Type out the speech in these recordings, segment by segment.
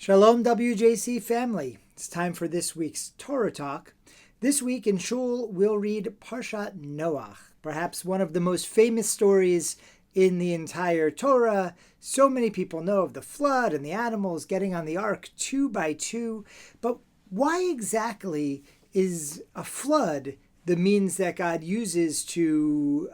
Shalom, WJC family. It's time for this week's Torah Talk. This week in Shul, we'll read Parshat Noach, perhaps one of the most famous stories in the entire Torah. So many people know of the flood and the animals getting on the ark 2 by 2. But why exactly is a flood the means that God uses to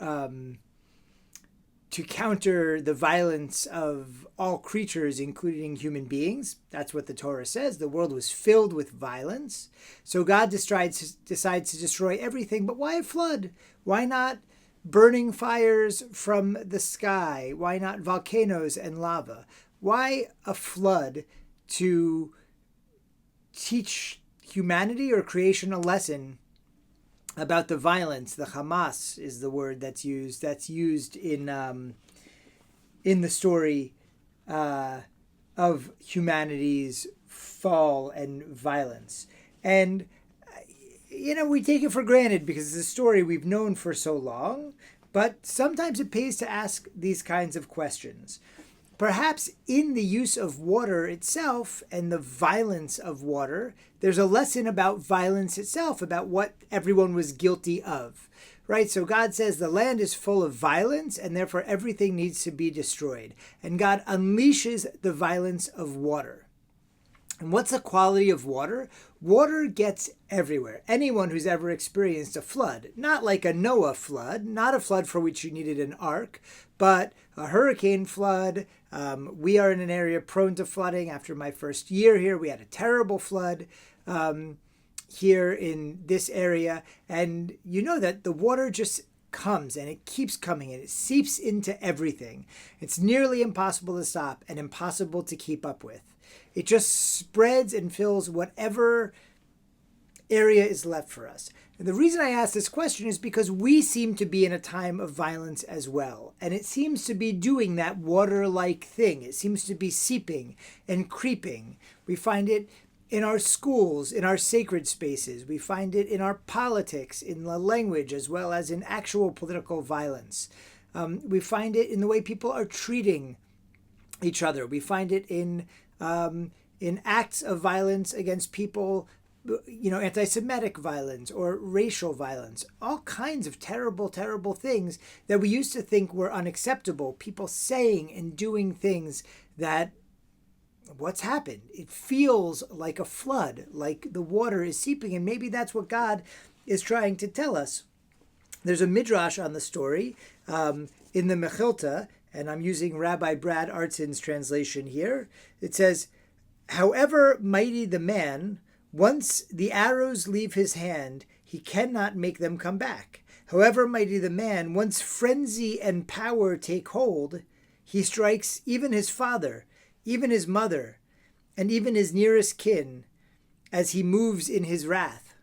counter the violence of all creatures, including human beings? That's what the Torah says. The world was filled with violence. So God decides to destroy everything. But why a flood? Why not burning fires from the sky? Why not volcanoes and lava? Why a flood to teach humanity or creation a lesson about the violence? The Hamas is the word that's used. That's used in the story of humanity's fall and violence. And we take it for granted because it's a story we've known for so long. But sometimes it pays to ask these kinds of questions. Perhaps in the use of water itself and the violence of water, there's a lesson about violence itself, about what everyone was guilty of, right? So God says the land is full of violence and therefore everything needs to be destroyed. And God unleashes the violence of water. And what's the quality of water? Water gets everywhere. Anyone who's ever experienced a flood, not like a Noah flood, not a flood for which you needed an ark, but a hurricane flood. We are in an area prone to flooding. After my first year here, we had a terrible flood here in this area. And you know that the water just comes and it keeps coming and it seeps into everything. It's nearly impossible to stop and impossible to keep up with. It just spreads and fills whatever area is left for us. And the reason I ask this question is because we seem to be in a time of violence as well. And it seems to be doing that water-like thing. It seems to be seeping and creeping. We find it in our schools, in our sacred spaces. We find it in our politics, in the language, as well as in actual political violence. We find it in the way people are treating each other. We find it in acts of violence against people, anti-Semitic violence or racial violence, all kinds of terrible, terrible things that we used to think were unacceptable. People saying and doing things that, what's happened? It feels like a flood, like the water is seeping, and maybe that's what God is trying to tell us. There's a midrash on the story in the Mechilta, and I'm using Rabbi Brad Artsin's translation here. It says, "However mighty the man, once the arrows leave his hand, he cannot make them come back. However mighty the man, once frenzy and power take hold, he strikes even his father, even his mother, and even his nearest kin, as he moves in his wrath."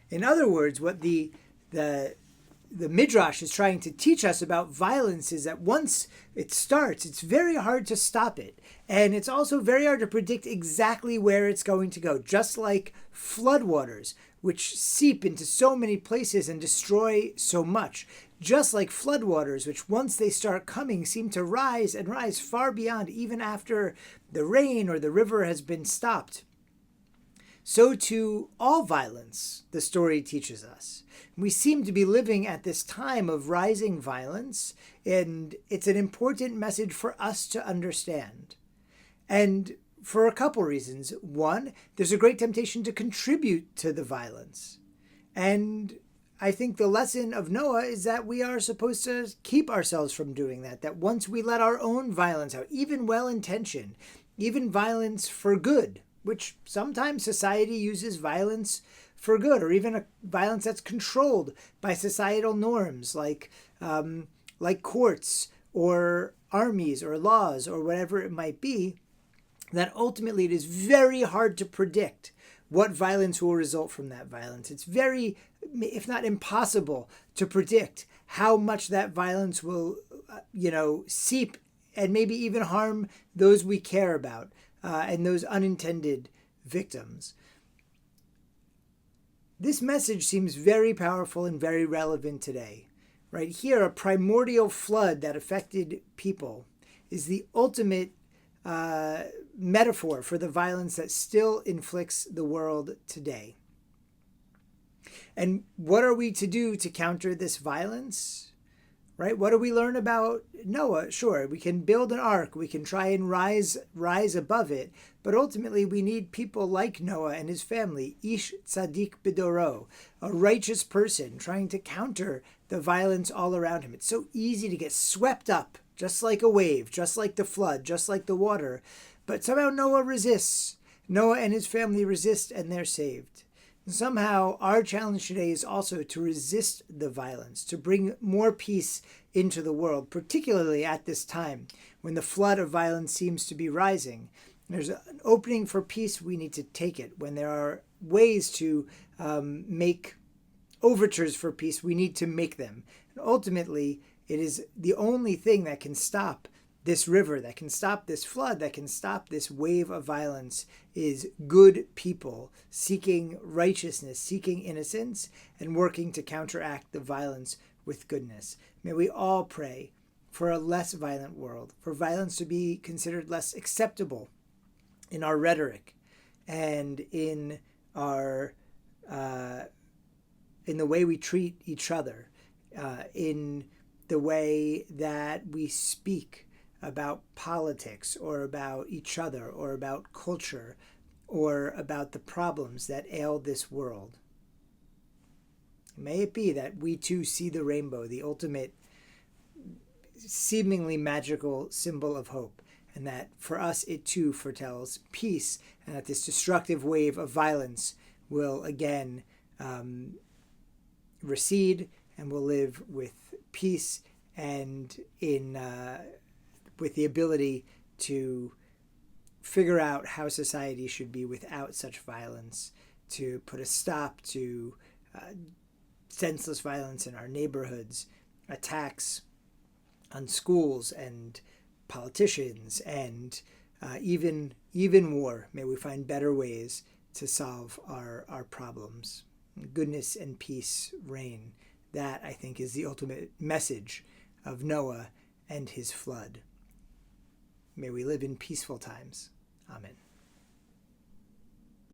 In other words, what the Midrash is trying to teach us about violence is that once it starts, it's very hard to stop it. And it's also very hard to predict exactly where it's going to go, just like floodwaters, which seep into so many places and destroy so much. Just like floodwaters, which once they start coming, seem to rise and rise far beyond, even after the rain or the river has been stopped. So too, all violence, the story teaches us. We seem to be living at this time of rising violence, and it's an important message for us to understand. And for a couple reasons. One, there's a great temptation to contribute to the violence. And I think the lesson of Noah is that we are supposed to keep ourselves from doing that. That once we let our own violence out, even well-intentioned, even violence for good, which sometimes society uses violence for good, or even a violence that's controlled by societal norms like courts or armies or laws or whatever it might be, that ultimately it is very hard to predict what violence will result from that violence. It's very, if not impossible, to predict how much that violence will, seep and maybe even harm those we care about and those unintended victims. This message seems very powerful and very relevant today. Right here, a primordial flood that affected people is the ultimate metaphor for the violence that still inflicts the world today. And what are we to do to counter this violence? Right? What do we learn about Noah? Sure, we can build an ark, we can try and rise above it, but ultimately we need people like Noah and his family, Ish Tzadik Bidoro, a righteous person trying to counter the violence all around him. It's so easy to get swept up, just like a wave, just like the flood, just like the water, but somehow Noah resists. Noah and his family resist, and they're saved. Somehow, our challenge today is also to resist the violence, to bring more peace into the world, particularly at this time when the flood of violence seems to be rising. There's an opening for peace, we need to take it. When there are ways to make overtures for peace, we need to make them. And ultimately, it is the only thing that can stop this river, that can stop this flood, that can stop this wave of violence, is good people seeking righteousness, seeking innocence, and working to counteract the violence with goodness. May we all pray for a less violent world, for violence to be considered less acceptable in our rhetoric and in our in the way we treat each other, in the way that we speak about politics or about each other or about culture or about the problems that ail this world. May it be that we too see the rainbow, the ultimate seemingly magical symbol of hope, and that for us it too foretells peace, and that this destructive wave of violence will again recede, and will live with peace and in with the ability to figure out how society should be without such violence, to put a stop to senseless violence in our neighborhoods, attacks on schools and politicians, and even war. May we find better ways to solve our problems. Goodness and peace reign. That, I think, is the ultimate message of Noah and his flood. May we live in peaceful times. Amen.